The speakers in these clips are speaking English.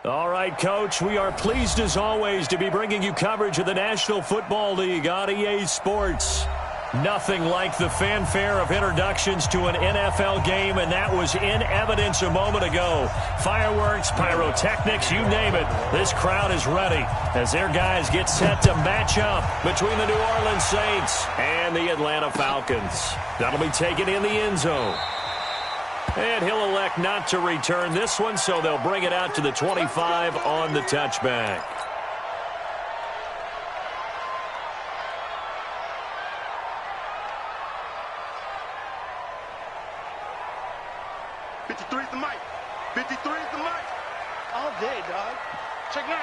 All right, Coach, we are pleased as always to be bringing you coverage of the National Football League on EA Sports. Nothing like the fanfare of introductions to an NFL game, and that was in evidence a moment ago. Fireworks, pyrotechnics, you name it. This crowd is ready as their guys get set to match up between the New Orleans Saints and the Atlanta Falcons. That'll be taken in the end zone. And he'll elect not to return this one, so they'll bring it out to the 25 on the touchback. The mic. 53 is the mic. All day, dog. Check nine.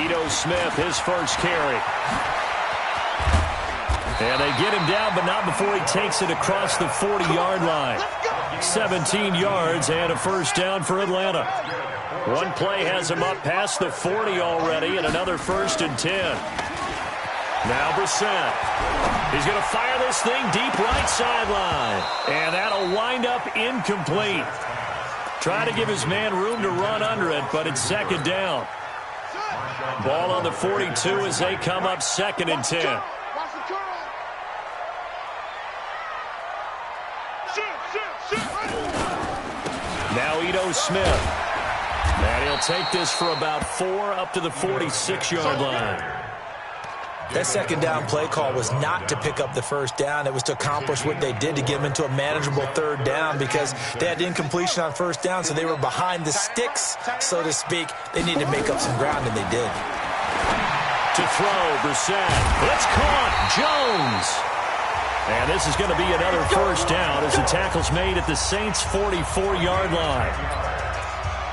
Ito Smith, his first carry. And they get him down, but not before he takes it across the 40-yard line. 17 yards and a first down for Atlanta. One play has him up past the 40 already, and another 1st and 10. Now Brissett. He's going to fire this thing deep right sideline. And that'll wind up incomplete. Try to give his man room to run under it, but it's 2nd down. Ball on the 42 as they come up 2nd and 10. Now Ito Smith. And he'll take this for about 4 up to the 46-yard line. That 2nd down play call was not to pick up the 1st down. It was to accomplish what they did to get them into a manageable 3rd down because they had incompletion on 1st down, so they were behind the sticks, so to speak. They needed to make up some ground, and they did. To throw, Brissett. It's caught. Jones. And this is going to be another 1st down as the tackle's made at the Saints' 44-yard line.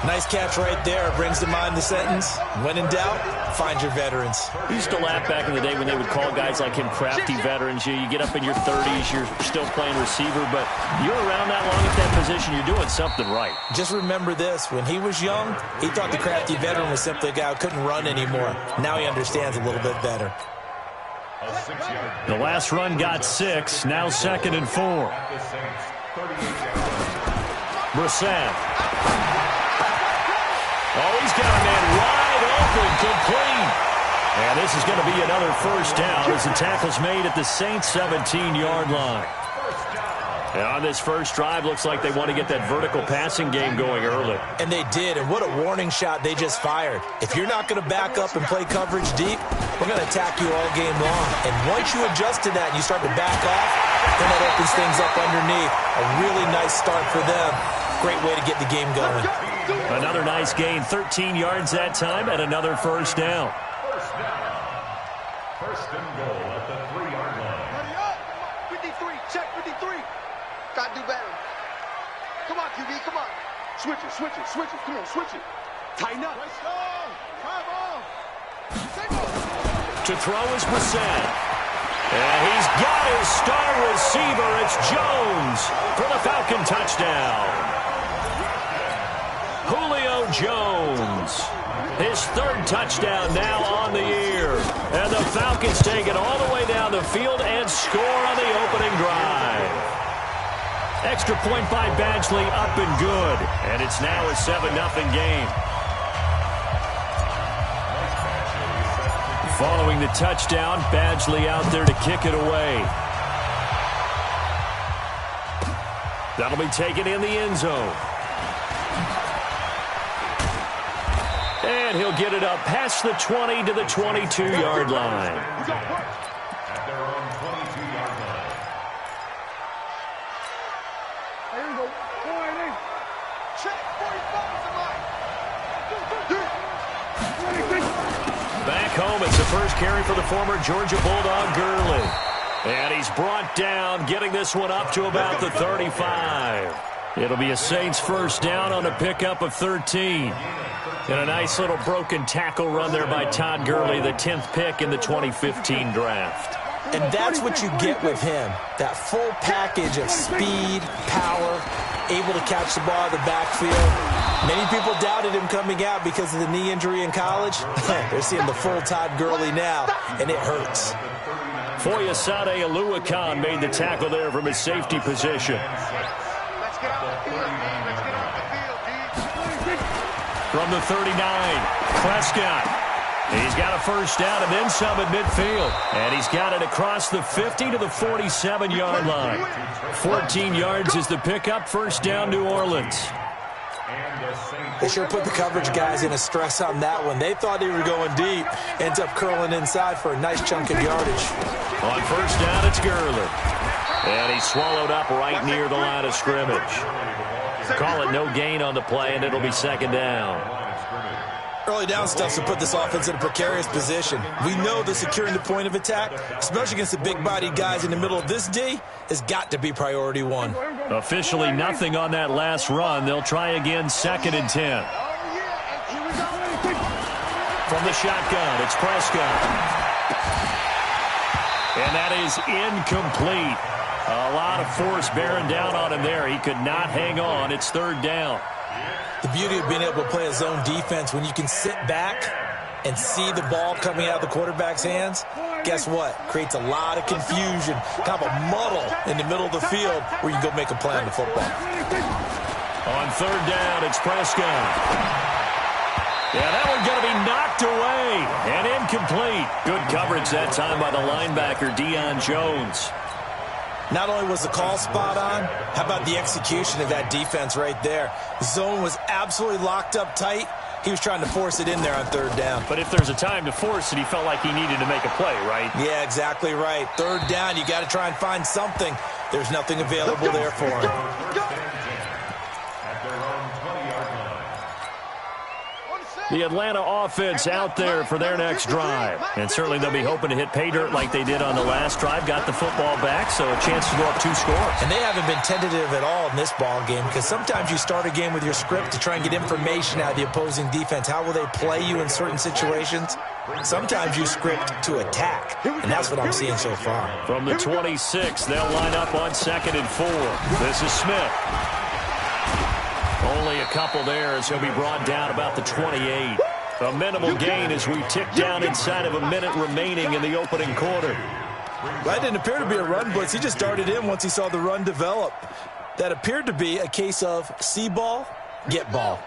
Nice catch right there. Brings to mind the sentence, when in doubt, find your veterans. We used to laugh back in the day when they would call guys like him crafty veterans. You get up in your 30s, you're still playing receiver, but you're around that long at that position, you're doing something right. Just remember this. When he was young, he thought the crafty veteran was simply a guy who couldn't run anymore. Now he understands a little bit better. The last run got 6, now 2nd and 4. Brissett. Oh, he's got a man wide open, complete. And this is going to be another 1st down as the tackle's made at the Saints' 17-yard line. And on this first drive, looks like they want to get that vertical passing game going early. And they did, and what a warning shot they just fired. If you're not going to back up and play coverage deep, we're going to attack you all game long. And once you adjust to that and you start to back off, then that opens things up underneath. A really nice start for them. Great way to get the game going. Another nice gain, 13 yards that time, and another 1st down. First and goal at the 3-yard line. Hurry up! 53, check 53. Gotta do better. Come on, QB, come on. Switch it. Come on, switch it. Tighten up. Let's go. Drive on. To throw is Brissett. And he's got his star receiver. It's Jones for the Falcon touchdown. Julio Jones, his 3rd touchdown now on the year. And the Falcons take it all the way down the field and score on the opening drive. Extra point by Badgley, up and good. And it's now a 7-0 game. Following the touchdown, Badgley out there to kick it away. That'll be taken in the end zone. And he'll get it up past the 20 to the 22-yard line. At their own 22-yard line. Here we go. Check 45 Back home, it's the first carry for the former Georgia Bulldog Gurley. And he's brought down, getting this one up to about the 35. It'll be a Saints 1st down on a pickup of 13. And a nice little broken tackle run there by Todd Gurley, the 10th pick in the 2015 draft. And that's what you get with him, that full package of speed, power, able to catch the ball in the backfield. Many people doubted him coming out because of the knee injury in college. They're seeing the full Todd Gurley now, and it hurts. Foyesade Oluwakan made the tackle there from his safety position. Let's get off the field, D. Let's get off the field, D. From the 39, Prescott. He's got a first down and then some at midfield. And he's got it across the 50 to the 47-yard line. 14 yards is the pickup. First down, New Orleans. They sure put the coverage guys in a stress on that one. They thought they were going deep. Ends up curling inside for a nice chunk of yardage. On first down, it's Gurley. And he's swallowed up right near the line of scrimmage. Call it no gain on the play, and it'll be second down. Early down stuff to put this offense in a precarious position. We know that securing the point of attack, especially against the big-bodied guys in the middle of this D, has got to be priority one. Officially nothing on that last run. They'll try again, second and 10. From the shotgun, it's Prescott. And that is incomplete. A lot of force bearing down on him there. He could not hang on. It's third down. The beauty of being able to play a zone defense when you can sit back and see the ball coming out of the quarterback's hands, guess what? Creates a lot of confusion, kind of a muddle in the middle of the field where you can go make a play on the football. On third down, it's Prescott. Yeah, that one's going to be knocked away and incomplete. Good coverage that time by the linebacker, Deion Jones. Not only was the call spot on, how about the execution of that defense right there? The zone was absolutely locked up tight. He was trying to force it in there on third down. But if there's a time to force it, he felt like he needed to make a play, right? Yeah, exactly right. Third down, you got to try and find something. There's nothing available there for him. The Atlanta offense out there for their next drive. And certainly they'll be hoping to hit pay dirt like they did on the last drive. Got the football back, so a chance to go up 2 scores. And they haven't been tentative at all in this ball game because sometimes you start a game with your script to try and get information out of the opposing defense. How will they play you in certain situations? Sometimes you script to attack, and that's what I'm seeing so far. From the 26, they'll line up on 2nd and 4. This is Smith. Only a couple there as he'll be brought down about the 28. A minimal gain as we tick down inside of a minute remaining in the opening quarter. That didn't appear to be a run blitz. He just darted in once he saw the run develop. That appeared to be a case of see ball, get ball.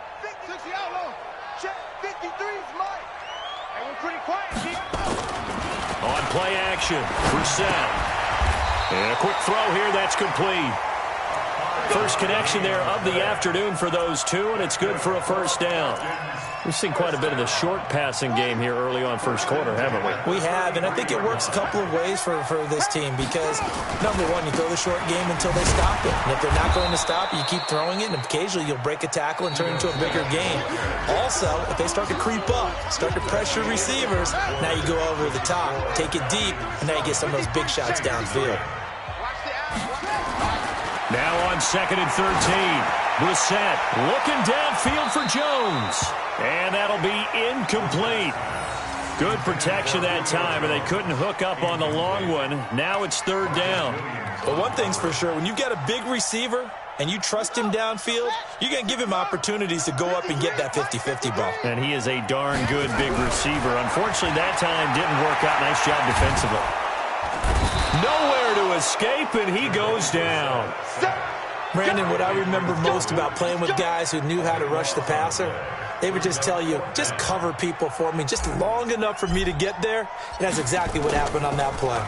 On play action, Brissett. And a quick throw here, that's complete. First connection there of the afternoon for those two, and it's good for a first down. We've seen quite a bit of the short passing game here early on first quarter, haven't we? We have, and I think it works a couple of ways for this team because, number one, you throw the short game until they stop it. And if they're not going to stop it, you keep throwing it, and occasionally you'll break a tackle and turn it into a bigger game. Also, if they start to creep up, start to pressure receivers, now you go over the top, take it deep, and now you get some of those big shots downfield. Now on 2nd and 13, Brissett looking downfield for Jones. And that'll be incomplete. Good protection that time, and they couldn't hook up on the long one. Now it's third down. But one thing's for sure, when you've got a big receiver and you trust him downfield, you're going to give him opportunities to go up and get that 50-50 ball. And he is a darn good big receiver. Unfortunately, that time didn't work out. Nice job defensively. Nowhere to escape, and he goes down. Brandon, what I remember most about playing with guys who knew how to rush the passer, they would just tell you, just cover people for me, just long enough for me to get there. And that's exactly what happened on that play.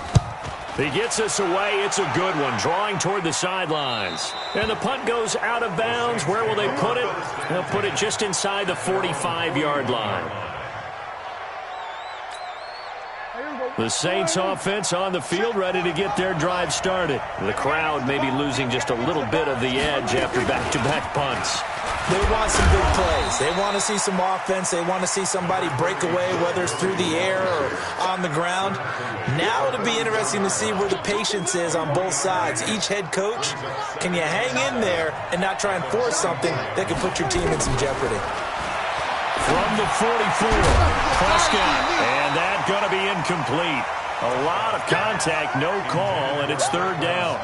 He gets us away. It's a good one, drawing toward the sidelines. And the punt goes out of bounds. Where will they put it? They'll put it just inside the 45-yard line. The Saints offense on the field, ready to get their drive started. The crowd may be losing just a little bit of the edge after back-to-back punts. They want some big plays. They want to see some offense. They want to see somebody break away, whether it's through the air or on the ground. Now it'll be interesting to see where the patience is on both sides. Each head coach, can you hang in there and not try and force something that can put your team in some jeopardy? From the 44, Prescott, and that's going to be incomplete. A lot of contact, no call, and it's third down.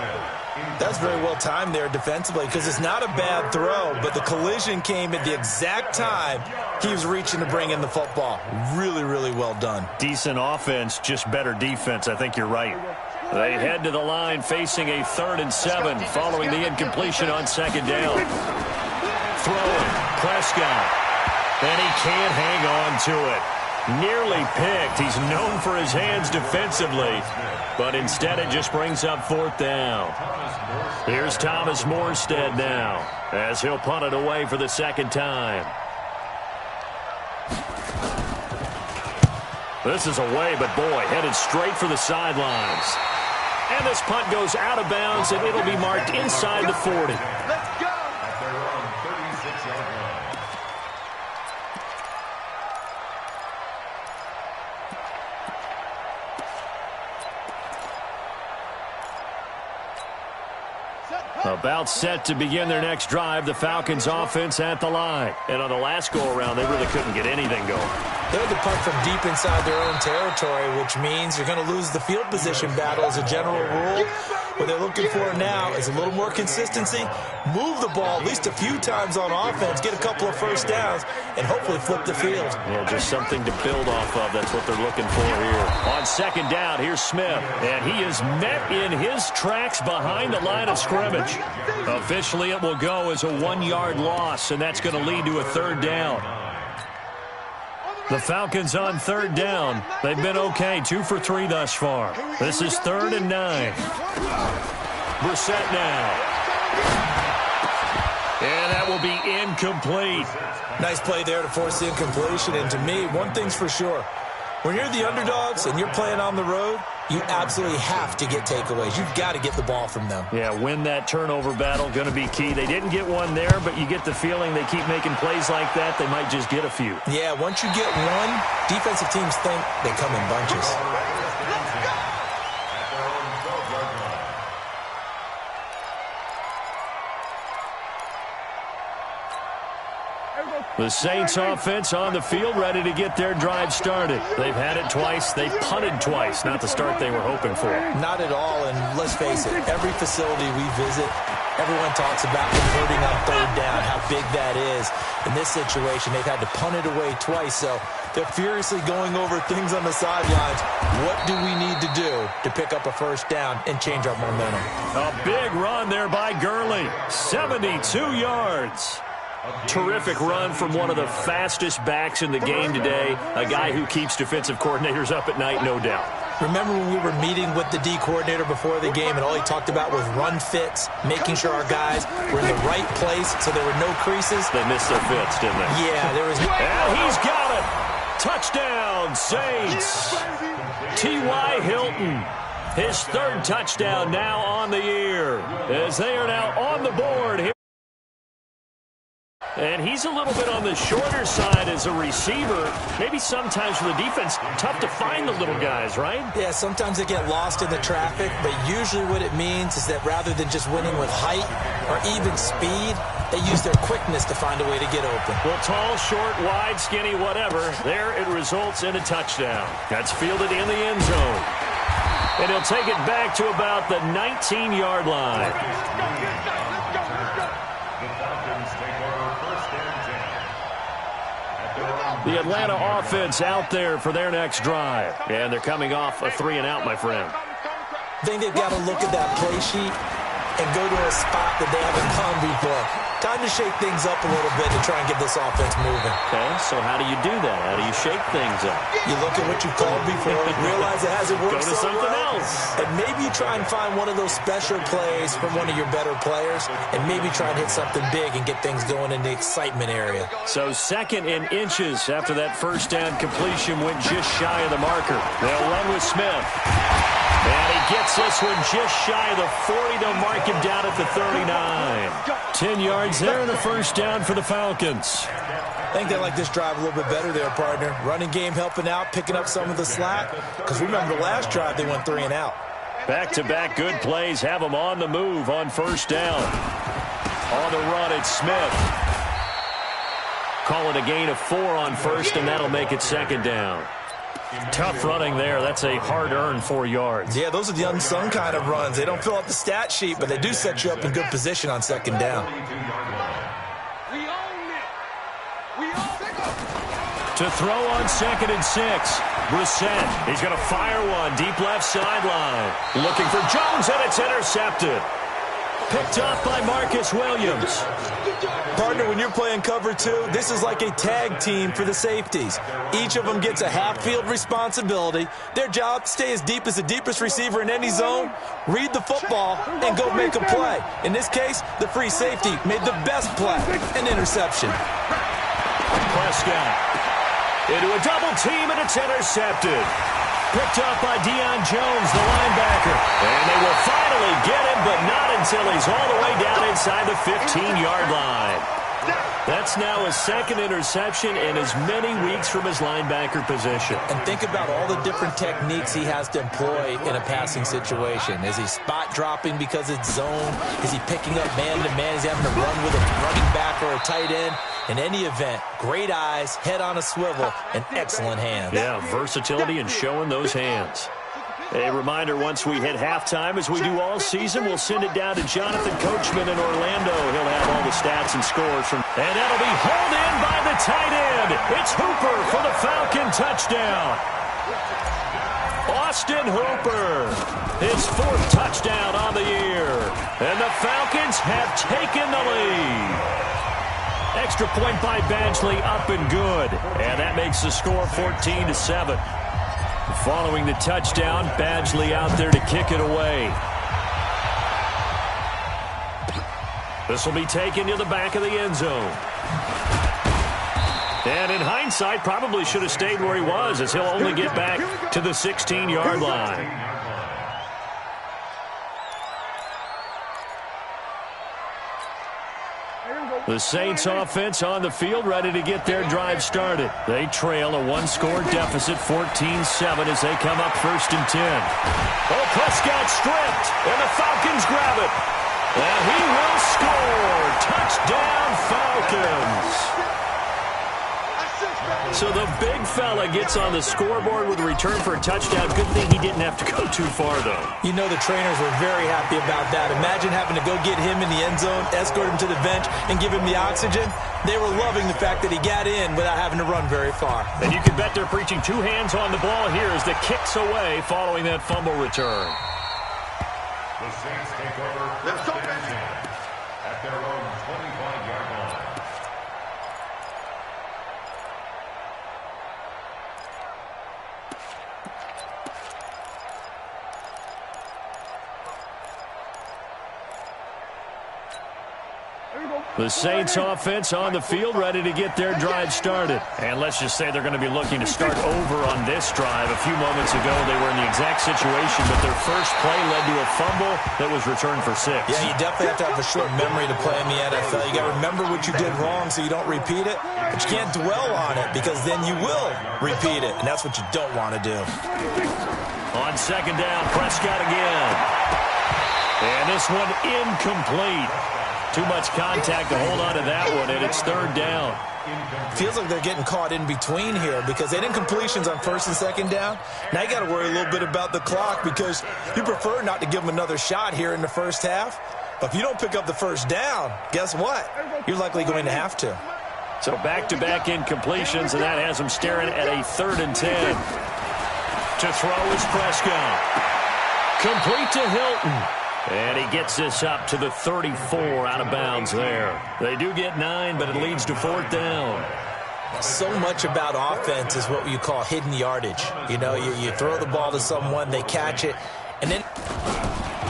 That's very well timed there defensively because it's not a bad throw, but the collision came at the exact time he was reaching to bring in the football. Really, really well done. Decent offense, just better defense. I think you're right. They head to the line facing a 3rd and 7 following the incompletion on 2nd down. Throwing, Prescott. And he can't hang on to it. Nearly picked. He's known for his hands defensively, but instead it just brings up 4th down. Here's Thomas Morstead now, as he'll punt it away for the 2nd time. This is away, but boy, headed straight for the sidelines. And this punt goes out of bounds, and it'll be marked inside the 40. Let's go. At their own 36-yard line. About set to begin their next drive, the Falcons offense at the line. And on the last go-around, they really couldn't get anything going. They had to punt from deep inside their own territory, which means you're going to lose the field position battle as a general rule. What they're looking for now is a little more consistency, move the ball at least a few times on offense, get a couple of first downs, and hopefully flip the field. Yeah, just something to build off of. That's what they're looking for here. On 2nd down, here's Smith. And he is met in his tracks behind the line of scrimmage. Officially, it will go as a 1-yard loss, and that's going to lead to a 3rd down. The Falcons on 3rd down. They've been okay, 2 for 3 thus far. This is 3rd and 9. Brissett now. And that will be incomplete. Nice play there to force the incompletion. And to me, one thing's for sure. When you're the underdogs and you're playing on the road, you absolutely have to get takeaways. You've got to get the ball from them. Yeah, win that turnover battle, going to be key. They didn't get one there, but you get the feeling they keep making plays like that, they might just get a few. Yeah, once you get one, defensive teams think they come in bunches. The Saints offense on the field, ready to get their drive started. They've had it twice. They've punted twice. Not the start they were hoping for. Not at all, and let's face it, every facility we visit, everyone talks about converting on 3rd down, how big that is. In this situation, they've had to punt it away twice, so they're furiously going over things on the sidelines. What do we need to do to pick up a 1st down and change our momentum? A big run there by Gurley. 72 yards. Terrific run from one of the fastest backs in the game today, a guy who keeps defensive coordinators up at night, no doubt. Remember when we were meeting with the D coordinator before the game and all he talked about was run fits, making sure our guys were in the right place so there were no creases? They missed their fits, didn't they? Yeah, there was... And he's got it! Touchdown, Saints! T.Y. Hilton, his 3rd touchdown now on the year, as they are now on the board here. And he's a little bit on the shorter side as a receiver. Maybe sometimes for the defense, tough to find the little guys, right? Yeah, sometimes they get lost in the traffic, but usually what it means is that rather than just winning with height or even speed, they use their quickness to find a way to get open. Well, tall, short, wide, skinny, whatever, there it results in a touchdown. That's fielded in the end zone. And he'll take it back to about the 19-yard line. The Atlanta offense out there for their next drive. And they're coming off a 3-and-out, my friend. I think they've got to look at that play sheet and go to a spot that they haven't gone before. Time to shake things up a little bit to try and get this offense moving. Okay, so how do you do that? How do you shake things up? You look at what you've called before, realize it hasn't worked Go to something else. And maybe you try and find one of those special plays from one of your better players, and maybe try and hit something big and get things going in the excitement area. So 2nd and inches after that 1st down completion went just shy of the marker. They'll run with Smith. And he gets this one just shy of the 40. They'll mark him down at the 39. 10 yards there and a 1st down for the Falcons. I think they like this drive a little bit better there, partner. Running game helping out, picking up some of the slack. Because remember the last drive, they went 3-and-out. Back-to-back good plays have them on the move on 1st down. On the run, it's Smith. Call it a gain of 4 on 1st, and that'll make it 2nd down. Tough running there. That's a hard-earned 4 yards. Yeah, those are the unsung kind of runs. They don't fill out the stat sheet, but they do set you up in good position on 2nd down. To throw on 2nd and 6. Brissett. He's going to fire one deep left sideline. Looking for Jones, and it's intercepted. Picked off by Marcus Williams. Partner, when you're playing cover two, this is like a tag team for the safeties. Each of them gets a half-field responsibility. Their job, stay as deep as the deepest receiver in any zone, read the football, and go make a play. In this case, the free safety made the best play, an interception. Prescott into a double team, and it's intercepted. Picked off by Deion Jones, the linebacker. And they will finally get him, but not until he's all the way down inside the 15-yard line. That's now his second interception in as many weeks from his linebacker position. And think about all the different techniques he has to employ in a passing situation. Is he spot dropping because it's zone? Is he picking up man-to-man? Is he having to run with a running back or a tight end? In any event, great eyes, head on a swivel, and excellent hands. Yeah, versatility and showing those hands. A reminder, once we hit halftime, as we do all season, we'll send it down to Jonathan Coachman in Orlando. He'll have all the stats and scores from. And that'll be hauled in by the tight end. It's Hooper for the Falcon touchdown. Austin Hooper, his fourth touchdown on the year. And the Falcons have taken the lead. Extra point by Badgley, up and good. And that makes the score 14-7. Following the touchdown, Badgley out there to kick it away. This will be taken to the back of the end zone. And in hindsight, probably should have stayed where he was, as he'll only get back to the 16-yard line. The Saints offense on the field, ready to get their drive started. They trail a one-score deficit, 14-7, as they come up 1st and 10. Oh, Prescott stripped, and the Falcons grab it. And he will score. Touchdown, Falcons. So the big fella gets on the scoreboard with a return for a touchdown. Good thing he didn't have to go too far, though. You know the trainers were very happy about that. Imagine having to go get him in the end zone, escort him to the bench, and give him the oxygen. They were loving the fact that he got in without having to run very far. And you can bet they're preaching two hands on the ball here as the kick's away following that fumble return. The Saints take over at their own 25-yard line. The Saints offense on the field, ready to get their drive started. And let's just say they're going to be looking to start over on this drive. A few moments ago, they were in the exact situation, but their first play led to a fumble that was returned for 6. Yeah, you definitely have to have a short memory to play in the NFL. You got to remember what you did wrong so you don't repeat it, but you can't dwell on it because then you will repeat it, and that's what you don't want to do. On second down, Prescott again. And this one incomplete. Too much contact to hold on to that one, and it's 3rd down. Feels like they're getting caught in between here because they had incompletions on 1st and 2nd down. Now you got to worry a little bit about the clock because you prefer not to give them another shot here in the first half. But if you don't pick up the first down, guess what? You're likely going to have to. So back-to-back incompletions, and that has him staring at a 3rd and 10. To throw is Prescott. Complete to Hilton. And he gets this up to the 34, out of bounds there. They do get 9, but it leads to 4th down. So much about offense is what you call hidden yardage. You know, you throw the ball to someone, they catch it, and then...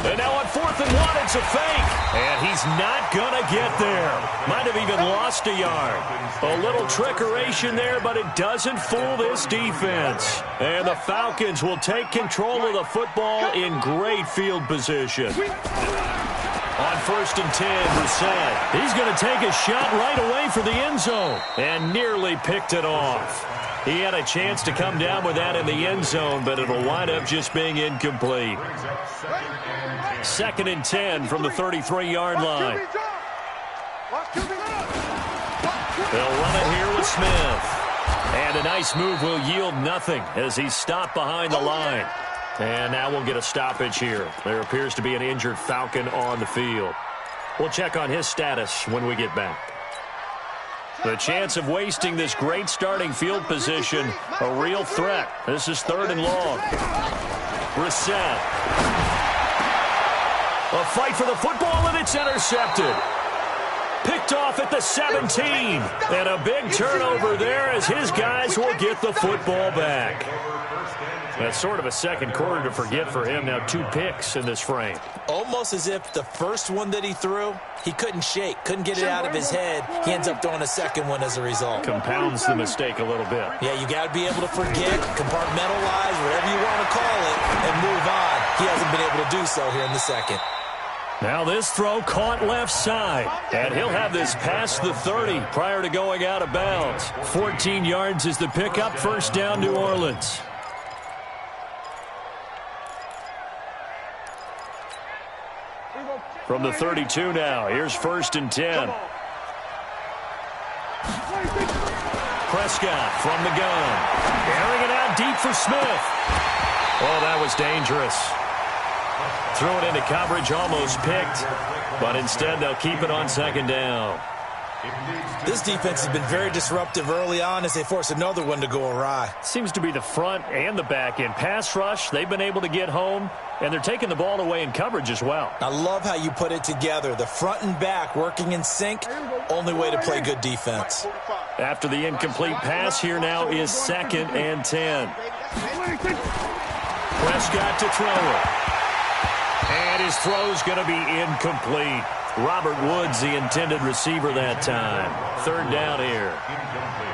And now on 4th and 1, it's a fake. And he's not going to get there. Might have even lost a yard. A little trickeration there, but it doesn't fool this defense. And the Falcons will take control of the football in great field position. On 1st and 10, Brissett. He's going to take a shot right away for the end zone. And nearly picked it off. He had a chance to come down with that in the end zone, but it'll wind up just being incomplete. 2nd and 10 from the 33-yard line. They'll run it here with Smith. And a nice move will yield nothing as he's stopped behind the line. And now we'll get a stoppage here. There appears to be an injured Falcon on the field. We'll check on his status when we get back. The chance of wasting this great starting field position, a real threat. This is 3rd and long. Brissett. A fight for the football, and it's intercepted. Picked off at the 17. And a big turnover there as his guys will get the football back. That's sort of a second quarter to forget for him. Now 2 picks in this frame. Almost as if the first one that he threw, he couldn't shake, couldn't get it out of his head. He ends up throwing a second one as a result. Compounds the mistake a little bit. Yeah, you got to be able to forget, compartmentalize, whatever you want to call it, and move on. He hasn't been able to do so here in the second. Now this throw caught left side, and he'll have this past the 30 prior to going out of bounds. 14 yards is the pickup, first down New Orleans. From the 32 now, here's 1st and 10. Prescott from the gun. Airing it out deep for Smith. Oh, that was dangerous. Threw it into coverage, almost picked, but instead they'll keep it on 2nd down. This defense has been very disruptive early on as they force another one to go awry. Seems to be the front and the back end. Pass rush, they've been able to get home, and they're taking the ball away in coverage as well. I love how you put it together. The front and back working in sync, only way to play good defense. After the incomplete pass, here now is 2nd and 10. Prescott to throw it. And his throw's going to be incomplete. Robert Woods, the intended receiver that time. 3rd down here.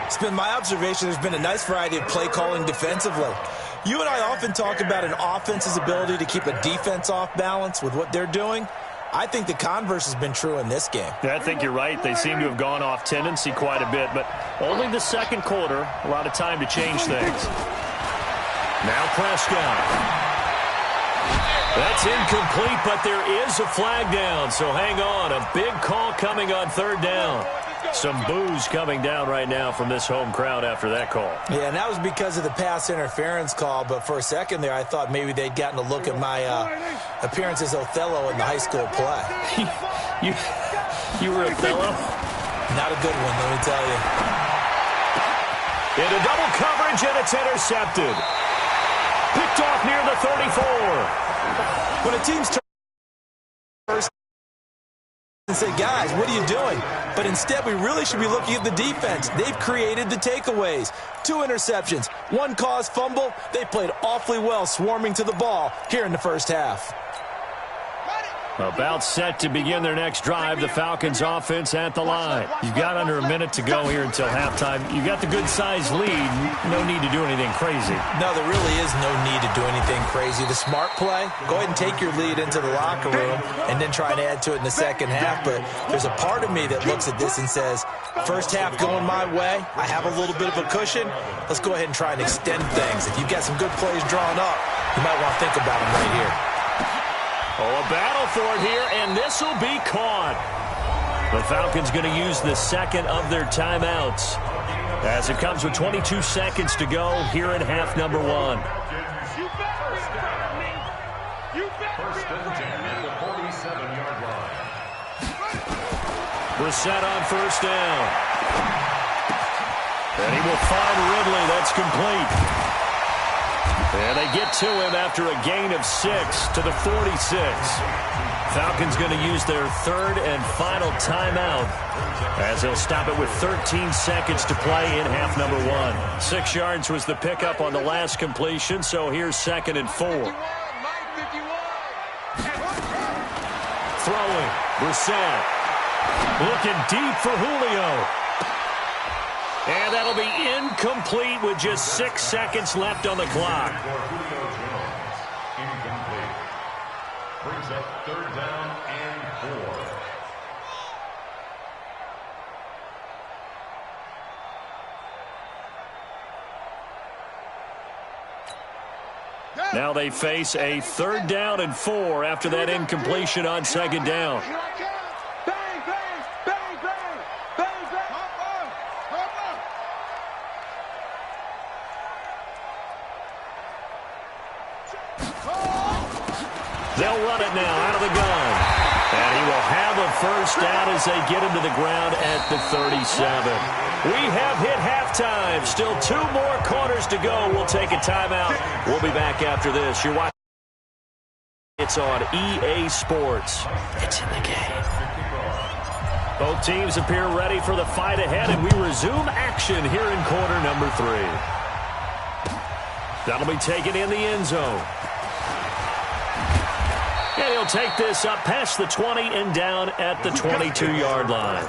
It's been my observation there's been a nice variety of play calling defensively. You and I often talk about an offense's ability to keep a defense off balance with what they're doing. I think the converse has been true in this game. Yeah, I think you're right. They seem to have gone off tendency quite a bit, but only the second quarter, a lot of time to change things. Now Prescott. That's incomplete, but there is a flag down, so hang on. A big call coming on 3rd down. Some boos coming down right now from this home crowd after that call. Yeah, and that was because of the pass interference call, but for a second there I thought maybe they'd gotten a look at my appearance as Othello in the high school play. You were Othello? Not a good one, let me tell you. Into double coverage, and it's intercepted. Picked off near the 34. When a team's first and say, guys, what are you doing? But instead, we really should be looking at the defense. They've created the takeaways. 2 interceptions, 1 caused fumble. They played awfully well swarming to the ball here in the first half. About set to begin their next drive, the Falcons offense at the line. You've got under a minute to go here until halftime. You've got the good-sized lead. No need to do anything crazy. No, there really is no need to do anything crazy. The smart play, go ahead and take your lead into the locker room and then try and add to it in the second half. But there's a part of me that looks at this and says, first half going my way, I have a little bit of a cushion. Let's go ahead and try and extend things. If you've got some good plays drawn up, you might want to think about them right here. Oh, a battle for it here, and this will be caught. The Falcons going to use the second of their timeouts as it comes with 22 seconds to go here in half number 1. First and 10 at the 47-yard line. Brissett on 1st down. And he will find Ridley. That's complete. And they get to him after a gain of 6 to the 46. Falcons going to use their 3rd and final timeout as they'll stop it with 13 seconds to play in half number 1. 6 yards was the pickup on the last completion, so here's 2nd and 4. Throwing, Brissett. Looking deep for Julio. And that'll be incomplete with just 6 seconds left on the clock. Incomplete. Brings up 3rd down and 4. Now they face a 3rd down and 4 after that incompletion on 2nd down. They'll run it now out of the gun. And he will have a first down as they get him to the ground at the 37. We have hit halftime. Still 2 more quarters to go. We'll take a timeout. We'll be back after this. You're watching It's on EA Sports. It's in the game. Both teams appear ready for the fight ahead, and we resume action here in quarter number 3. That'll be taken in the end zone. And he'll take this up past the 20 and down at the 22-yard line.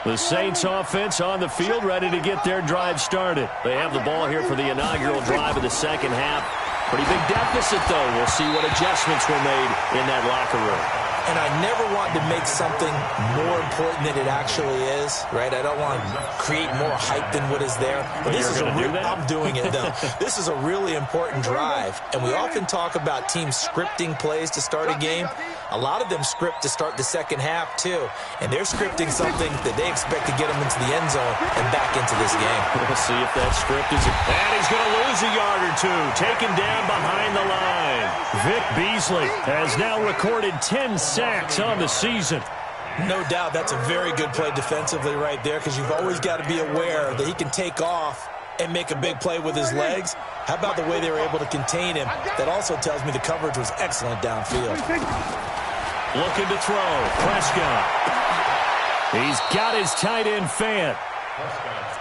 The Saints offense on the field, ready to get their drive started. They have the ball here for the inaugural drive of the second half. Pretty big deficit, though. We'll see what adjustments were made in that locker room. And I never want to make something more important than it actually is, right? I don't want to create more hype than what is there. But this is I'm doing it, though. This is a really important drive. And we often talk about teams scripting plays to start a game. A lot of them script to start the second half, too. And they're scripting something that they expect to get them into the end zone and back into this game. We'll see if that script is... And he's going to lose a yard or two. Taken down behind the line. Vic Beasley has now recorded 10 sacks on the season. No doubt that's a very good play defensively right there, because you've always got to be aware that he can take off and make a big play with his legs. How about the way they were able to contain him? That also tells me the coverage was excellent downfield. Looking to throw. Prescott. He's got his tight end Fant.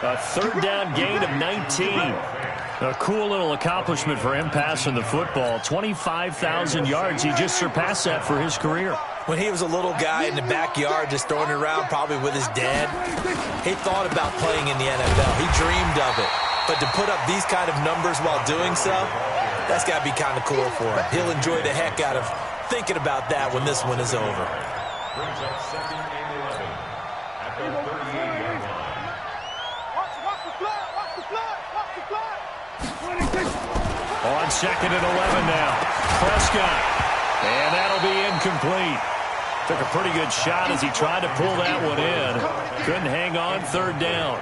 A third down gain of 19. A cool little accomplishment for him passing the football. 25,000 yards. He just surpassed that for his career. When he was a little guy in the backyard just throwing it around probably with his dad, he thought about playing in the NFL. He dreamed of it. But to put up these kind of numbers while doing so, that's got to be kind of cool for him. He'll enjoy the heck out of thinking about that when this one is over. Brings up second and 11 at the 38-yard line. Watch the flag! Watch the flag! Watch the flag! On second and 11 now. Prescott. And that'll be incomplete. Took a pretty good shot as he tried to pull that one in. Couldn't hang on third down.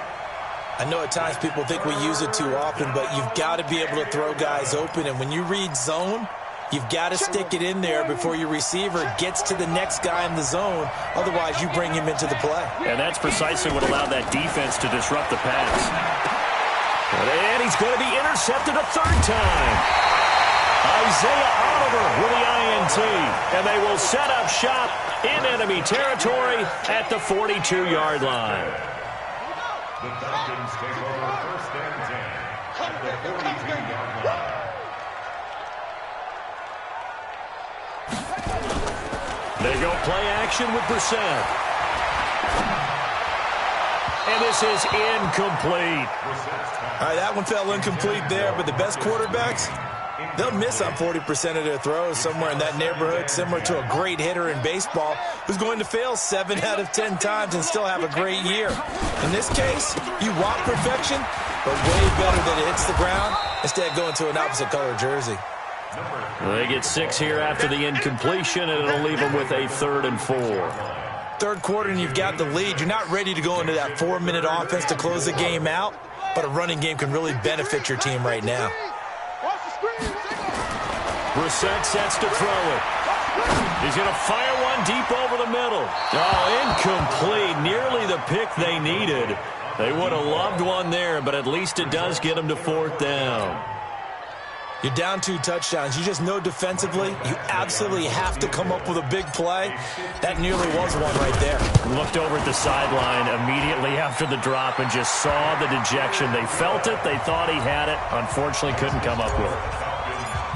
I know at times people think we use it too often, but you've got to be able to throw guys open. And when you read zone, you've got to stick it in there before your receiver gets to the next guy in the zone. Otherwise, you bring him into the play. And that's precisely what allowed that defense to disrupt the pass. And he's going to be intercepted a third time. Isaiah Oliver with the INT. And they will set up shop in enemy territory at the 42-yard line. The Falcons take over first and 10 at the 42-yard line. They go play action with Brissett. And this is incomplete. All right, that one fell incomplete there, but the best quarterbacks, they'll miss on 40% of their throws, somewhere in that neighborhood, similar to a great hitter in baseball who's going to fail 7 out of 10 times and still have a great year. In this case, you want perfection, but way better that it hits the ground instead of going to an opposite color jersey. They get 6 here after the incompletion, and it'll leave them with a 3rd and 4. Third quarter and you've got the lead. You're not ready to go into that 4-minute offense to close the game out, but a running game can really benefit your team right now. Brissett sets to throw it. He's going to fire one deep over the middle. Oh, incomplete. Nearly the pick they needed. They would have loved one there, but at least it does get them to 4th down. You're down 2 touchdowns. You just know defensively you absolutely have to come up with a big play. That nearly was one right there. Looked over at the sideline immediately after the drop and just saw the dejection. They felt it. They thought he had it. Unfortunately, couldn't come up with it.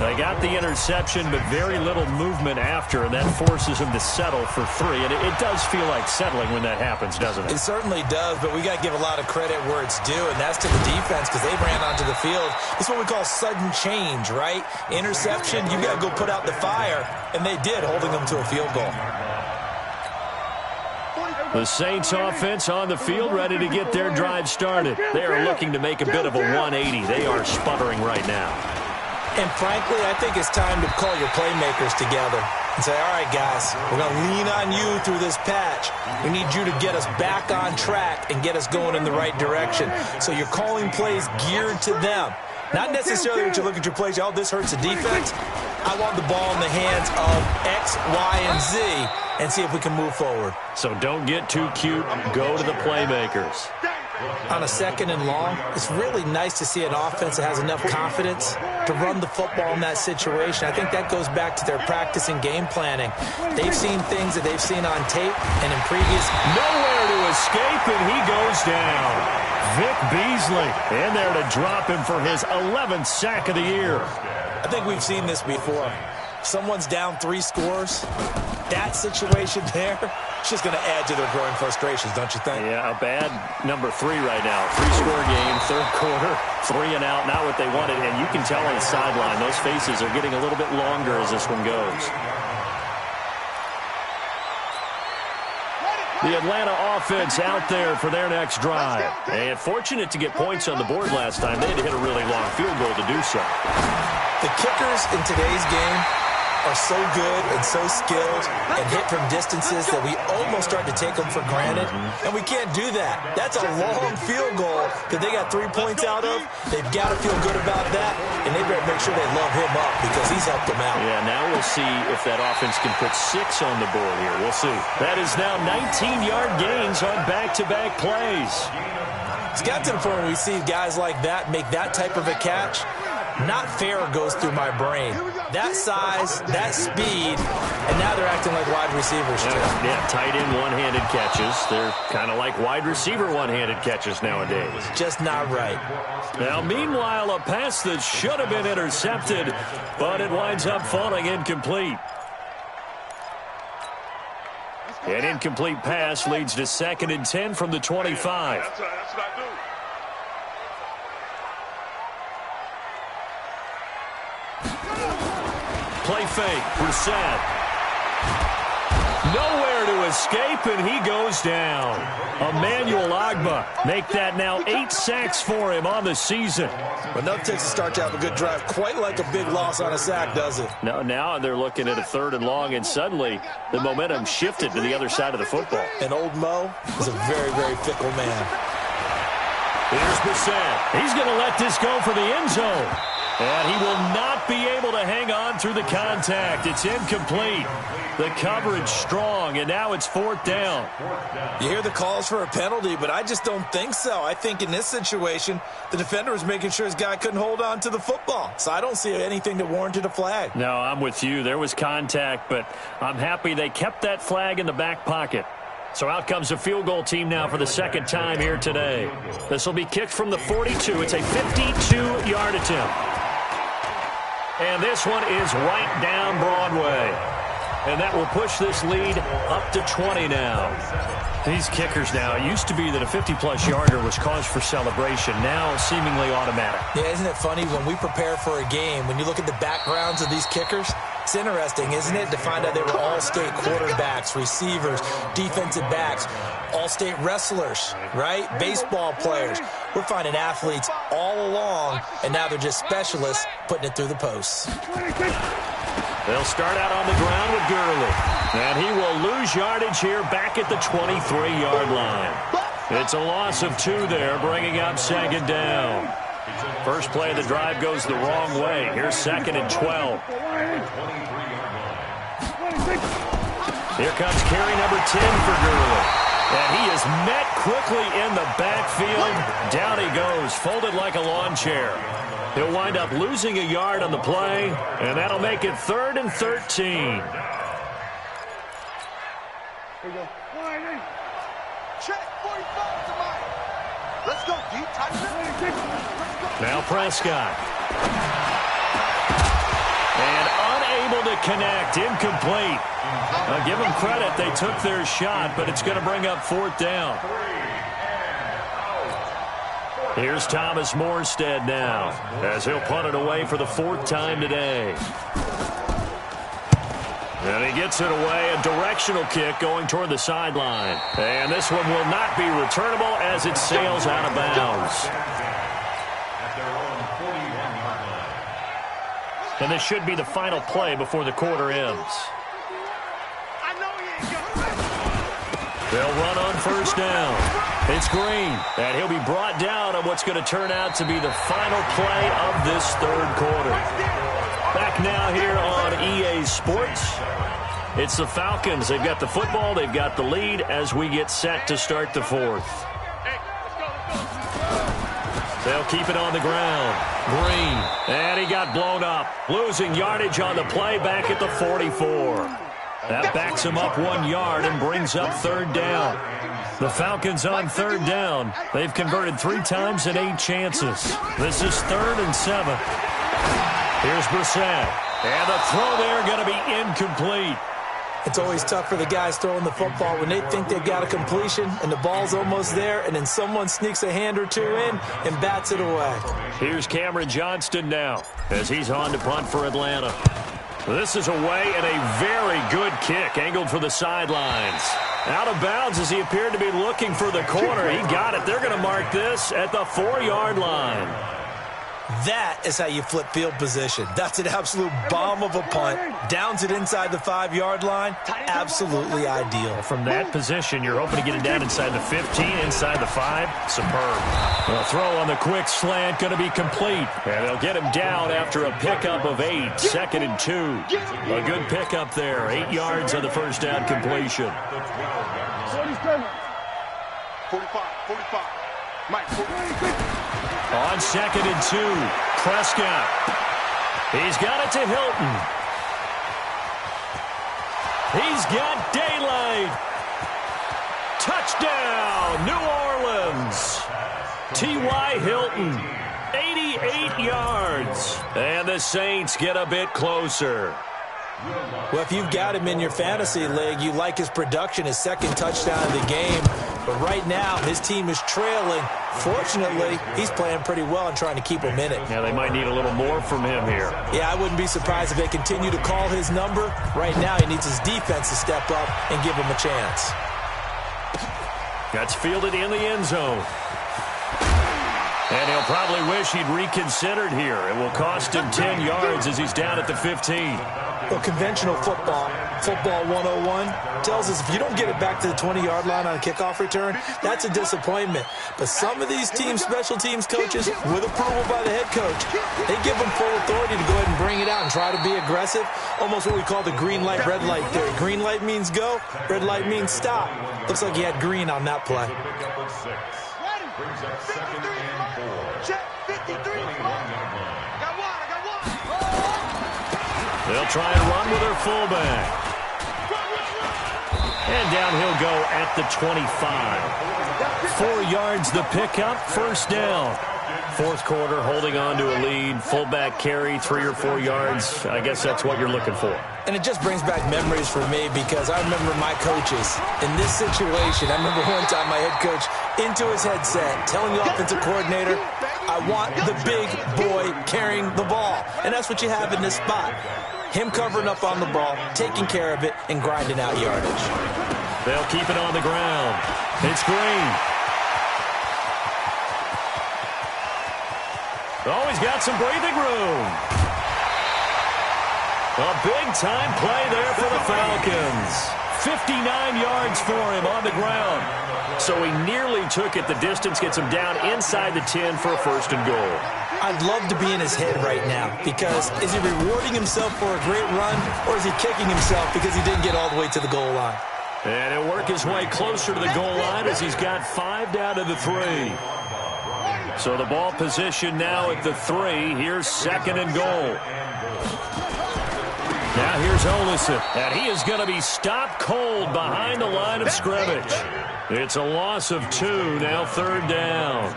They got the interception, but very little movement after, and that forces him to settle for 3. And it does feel like settling when that happens, doesn't it? It certainly does, but we got to give a lot of credit where it's due, and that's to the defense because they ran onto the field. It's what we call sudden change, right? Interception, you got to go put out the fire, and they did, holding them to a field goal. The Saints offense on the field, ready to get their drive started. They are looking to make a bit of a 180. They are sputtering right now. And frankly, I think it's time to call your playmakers together and say, all right, guys, we're going to lean on you through this patch. We need you to get us back on track and get us going in the right direction. So you're calling plays geared to them. Not necessarily that you look at your plays, oh, this hurts the defense. I want the ball in the hands of X, Y, and Z and see if we can move forward. So don't get too cute. Go to the playmakers. On a 2nd and long, it's really nice to see an offense that has enough confidence to run the football in that situation. I think that goes back to their practice and game planning. They've seen things that they've seen on tape and in previous. Nowhere to escape, and he goes down. Vic Beasley in there to drop him for his 11th sack of the year. I think we've seen this before. Someone's down 3 scores. That situation there, it's just going to add to their growing frustrations, don't you think? Yeah, a bad number 3 right now. 3-score game, 3rd quarter, 3 and out, not what they wanted. And you can tell on the sideline, those faces are getting a little bit longer as this one goes. The Atlanta offense out there for their next drive. And fortunate to get points on the board last time. They had to hit a really long field goal to do so. The kickers in today's game are so good and so skilled and hit from distances that we almost start to take them for granted. And we can't do that. That's a long field goal that they got 3 points out of. They've got to feel good about that, and they better make sure they love him up because he's helped them out. Yeah, now we'll see if that offense can put 6 on the board here. We'll see. That is now 19-yard gains on back-to-back plays. It's got to the point where we see guys like that make that type of a catch. Not fair goes through my brain. That size, that speed, and now they're acting like wide receivers too. Yeah, tight end one-handed catches. They're kind of like wide receiver one-handed catches nowadays. Just not right. Now, meanwhile, a pass that should have been intercepted, but it winds up falling incomplete. An incomplete pass leads to 2nd and 10 from the 25. That's what I do. Play fake, Brissett. Nowhere to escape, and he goes down. Emmanuel Ogbah make that now 8 sacks for him on the season. But no takes to start to have a good drive, quite like a big loss on a sack, does it? No, now they're looking at a 3rd and long, and suddenly the momentum shifted to the other side of the football. And old Mo is a very, very fickle man. Here's Brissett. He's going to let this go for the end zone. And he will not be able to hang on through the contact. It's incomplete. The coverage strong, and now it's 4th down. You hear the calls for a penalty, but I just don't think so. I think in this situation, the defender was making sure his guy couldn't hold on to the football. So I don't see anything that warranted a flag. No, I'm with you. There was contact, but I'm happy they kept that flag in the back pocket. So out comes the field goal team now for the 2nd time here today. This will be kicked from the 42. It's a 52-yard attempt. And this one is right down Broadway. And that will push this lead up to 20 now. These kickers now, it used to be that a 50-plus yarder was cause for celebration. Now seemingly automatic. Yeah, isn't it funny when we prepare for a game, when you look at the backgrounds of these kickers, it's interesting, isn't it, to find out they were all-state quarterbacks, receivers, defensive backs, all-state wrestlers, right? Baseball players. We're finding athletes all along, and now they're just specialists putting it through the posts. They'll start out on the ground with Gurley. And he will lose yardage here back at the 23-yard line. It's a loss of 2 there, bringing up 2nd down. First play of the drive goes the wrong way. Here's 2nd and 12. Here comes carry number 10 for Gurley. And he is met quickly in the backfield. Down he goes, folded like a lawn chair. He'll wind up losing a yard on the play, and that'll make it 3rd and 13. Here we go. Check, 45 to mine. Let's go, deep, tight. Now Prescott. And unable to connect, incomplete. Now give them credit, they took their shot, but it's going to bring up 4th down. Here's Thomas Morstead now, as he'll punt it away for the 4th time today. And he gets it away, a directional kick going toward the sideline. And this one will not be returnable as it sails out of bounds. And this should be the final play before the quarter ends. They'll run on 1st down. It's Green, and he'll be brought down on what's going to turn out to be the final play of this 3rd quarter. Back now here on EA Sports. It's the Falcons. They've got the football. They've got the lead as we get set to start the 4th. They'll keep it on the ground. Green. And he got blown up. Losing yardage on the play back at the 44. That backs him up 1 yard and brings up third down. The Falcons on third down. They've converted 3 times in 8 chances. This is 3rd and 7. Here's Brissett. And the throw there going to be incomplete. It's always tough for the guys throwing the football when they think they've got a completion and the ball's almost there, and then someone sneaks a hand or two in and bats it away. Here's Cameron Johnston now as he's on to punt for Atlanta. This is away and a very good kick angled for the sidelines. Out of bounds as he appeared to be looking for the corner. He got it. They're going to mark this at the 4-yard line. That is how you flip field position. That's an absolute bomb of a punt. Downs it inside the 5-yard line. Absolutely ideal. From that position, you're hoping to get it down inside the 15, inside the 5. Superb. The throw on the quick slant going to be complete. And they'll get him down after a pickup of 8. 2nd and 2. A good pickup there. 8 yards on the first down completion. 47. 45. 45. Mike, 45. On 2nd and 2, Prescott. He's got it to Hilton. He's got daylight. Touchdown, New Orleans. T.Y. Hilton, 88 yards. And the Saints get a bit closer. Well, if you've got him in your fantasy league, you like his production, his 2nd touchdown of the game. But right now, his team is trailing. Fortunately, he's playing pretty well and trying to keep him in it. Yeah, they might need a little more from him here. Yeah, I wouldn't be surprised if they continue to call his number. Right now, he needs his defense to step up and give him a chance. That's fielded in the end zone. And he'll probably wish he'd reconsidered here. It will cost him 10 yards as he's down at the 15. Well, conventional football 101, tells us if you don't get it back to the 20-yard line on a kickoff return, that's a disappointment. But some of these teams, special teams coaches, with approval by the head coach, they give them full authority to go ahead and bring it out and try to be aggressive. Almost what we call the green light, red light theory. Green light means go, red light means stop. Looks like he had green on that play. Brings up 2nd and 4. Check 53. They'll try and run with their fullback. And down he'll go at the 25. 4 yards the pickup, first down. 4th quarter, holding on to a lead. Fullback carry, 3 or 4 yards. I guess that's what you're looking for. And it just brings back memories for me because I remember my coaches in this situation. I remember one time my head coach into his headset telling the offensive coordinator, I want the big boy carrying the ball. And that's what you have in this spot. Him covering up on the ball, taking care of it, and grinding out yardage. They'll keep it on the ground. It's Green. Oh, he's got some breathing room. A big-time play there for the Falcons. 59 yards for him on the ground. So he nearly took it the distance, gets him down inside the 10 for a 1st and goal. I'd love to be in his head right now because is he rewarding himself for a great run or is he kicking himself because he didn't get all the way to the goal line? And he'll work his way closer to the goal line as he's got 5 down to the 3. So the ball position now at the 3. Here's 2nd and goal. Now here's Olison, and he is going to be stopped cold behind the line of scrimmage. It's a loss of 2, now 3rd down.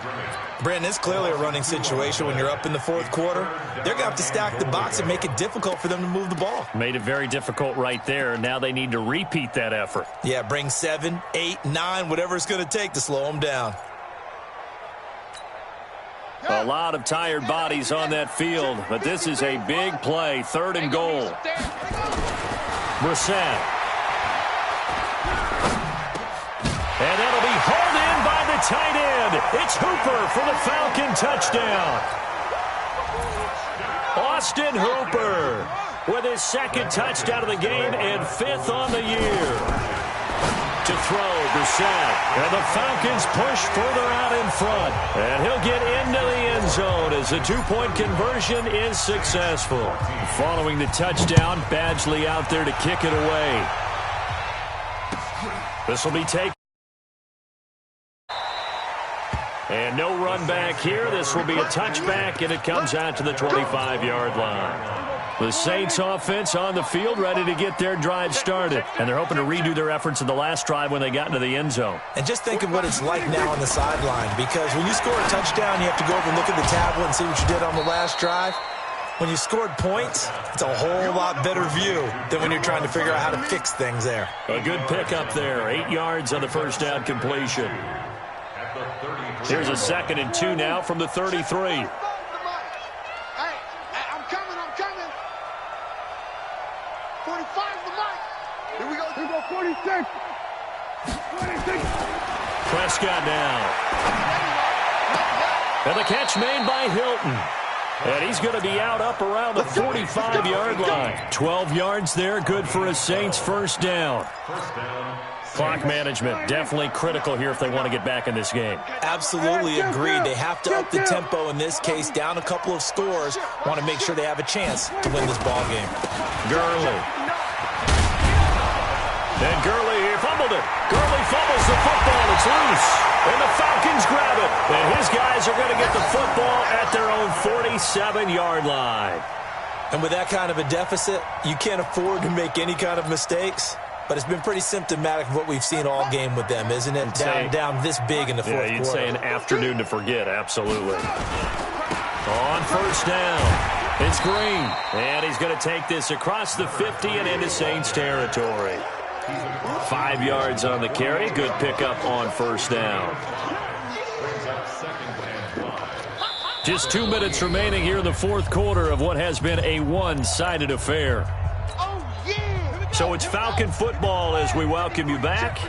Brandon, it's clearly a running situation when you're up in the 4th quarter. They're going to have to stack the box and make it difficult for them to move the ball. Made it very difficult right there. Now they need to repeat that effort. Yeah, bring 7, 8, 9, whatever it's going to take to slow them down. A lot of tired bodies on that field, but this is a big play. 3rd and goal. Brissett. And that'll be hauled in by the tight end. It's Hooper for the Falcon touchdown. Austin Hooper with his 2nd touchdown of the game and 5th on the year. To throw, Brissett. And the Falcons push further out in front. And he'll get into the end zone as the 2-point conversion is successful. Following the touchdown, Badgley out there to kick it away. This will be taken. And no run back here. This will be a touchback, and it comes out to the 25-yard line. The Saints offense on the field, ready to get their drive started. And they're hoping to redo their efforts in the last drive when they got into the end zone. And just think of what it's like now on the sideline, because when you score a touchdown, you have to go over and look at the tablet and see what you did on the last drive. When you scored points, it's a whole lot better view than when you're trying to figure out how to fix things there. A good pickup there. 8 yards on the first down completion. Here's a 2nd and 2 now from the 33. Here we go, 46. Prescott down. And the catch made by Hilton. And he's going to be out up around the 45-yard line. 12 yards there, good for a Saints first down. Clock management, definitely critical here if they want to get back in this game. Absolutely agreed. They have to up the tempo in this case, down a couple of scores. Want to make sure they have a chance to win this ball game. Gurley. And Gurley here fumbled it. Gurley fumbles the football. It's loose. And the Falcons grab it. And his guys are going to get the football at their own 47-yard line. And with that kind of a deficit, you can't afford to make any kind of mistakes. But it's been pretty symptomatic of what we've seen all game with them, isn't it? Down this big in the fourth quarter. Yeah, you'd say an afternoon to forget, absolutely. On first down, it's Green. And he's going to take this across the 50 and into Saints territory. 5 yards on the carry. Good pickup on first down. Just 2 minutes remaining here in the fourth quarter of what has been a one-sided affair. So it's Falcon football as we welcome you back.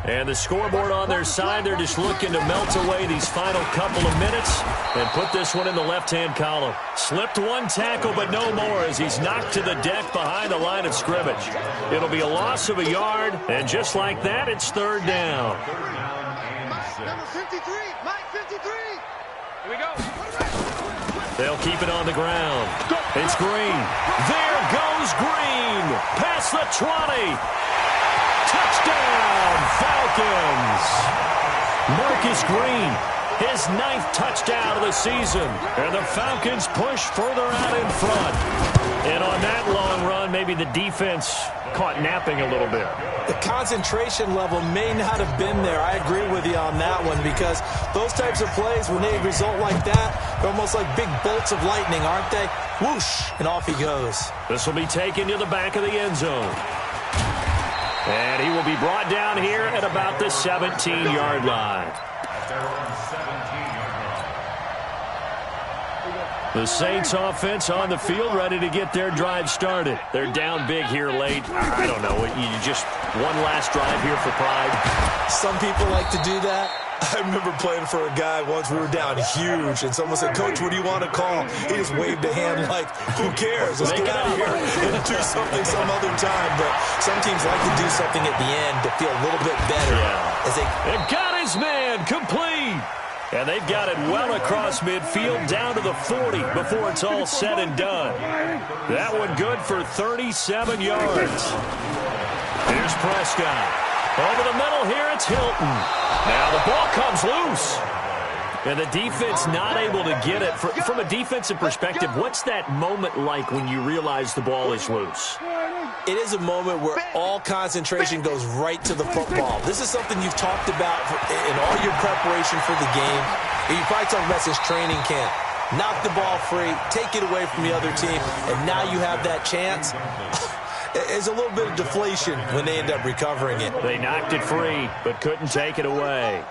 And the scoreboard on their side, they're just looking to melt away these final couple of minutes and put this one in the left-hand column. Slipped one tackle, but no more as he's knocked to the deck behind the line of scrimmage. It'll be a loss of a yard, and just like that, it's third down. Number 53, Mike 53. Here we go. They'll keep it on the ground. It's Green. There goes Green. Past the 20. Touchdown, Falcons. Marcus Green, his 9th touchdown of the season. And the Falcons push further out in front. And on that long run, maybe the defense caught napping a little bit. The concentration level may not have been there. I agree with you on that one, because those types of plays, when they result like that, they're almost like big bolts of lightning, aren't they? Whoosh, and off he goes. This will be taken to the back of the end zone. And he will be brought down here at about the 17-yard line. The Saints offense on the field, ready to get their drive started. They're down big here late. I don't know. You just one last drive here for pride. Some people like to do that. I remember playing for a guy once. We were down huge, and someone said, "Coach, what do you want to call?" He just waved a hand like, "Who cares? Let's get out of here and do something some other time." But some teams like to do something at the end to feel a little bit better. Yeah. As they got his man complete. And they've got it well across midfield down to the 40 before it's all said and done. That one good for 37 yards. Here's Prescott. Over the middle here, it's Hilton. Now the ball comes loose. And the defense not able to get it. From a defensive perspective, what's that moment like when you realize the ball is loose? It is a moment where all concentration goes right to the football. This is something you've talked about in all your preparation for the game. You probably talked about since training camp. Knock the ball free, take it away from the other team, and now you have that chance. There's a little bit of deflation when they end up recovering it. They knocked it free, but couldn't take it away.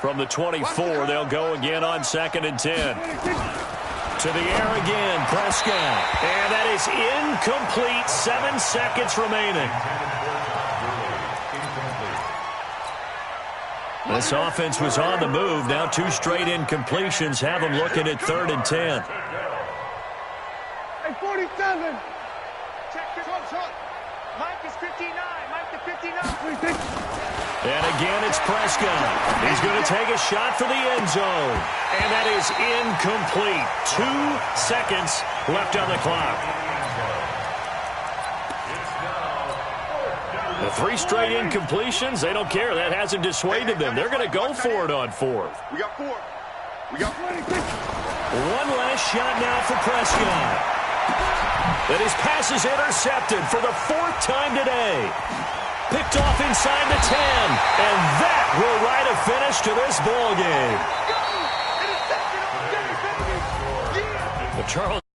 From the 24, they'll go again on 2nd and 10. To the air again, Prescott. And that is incomplete. 7 seconds remaining. This offense was on the move. Now 2 straight incompletions have them looking at 3rd and 10. Hey, 47. Check. Mike is 59. Mike to 59. And again, it's Prescott. He's going to take a shot for the end zone. And that is incomplete. 2 seconds left on the clock. The 3 straight incompletions, they don't care. That hasn't dissuaded them. They're going to go for it on 4th. We got 4. We got plenty. One last shot now for Prescott. And his pass is intercepted for the 4th time today. Picked off inside the 10. And that will write a finish to this ball game. Go! Interception all day, baby! Yeah! But Charles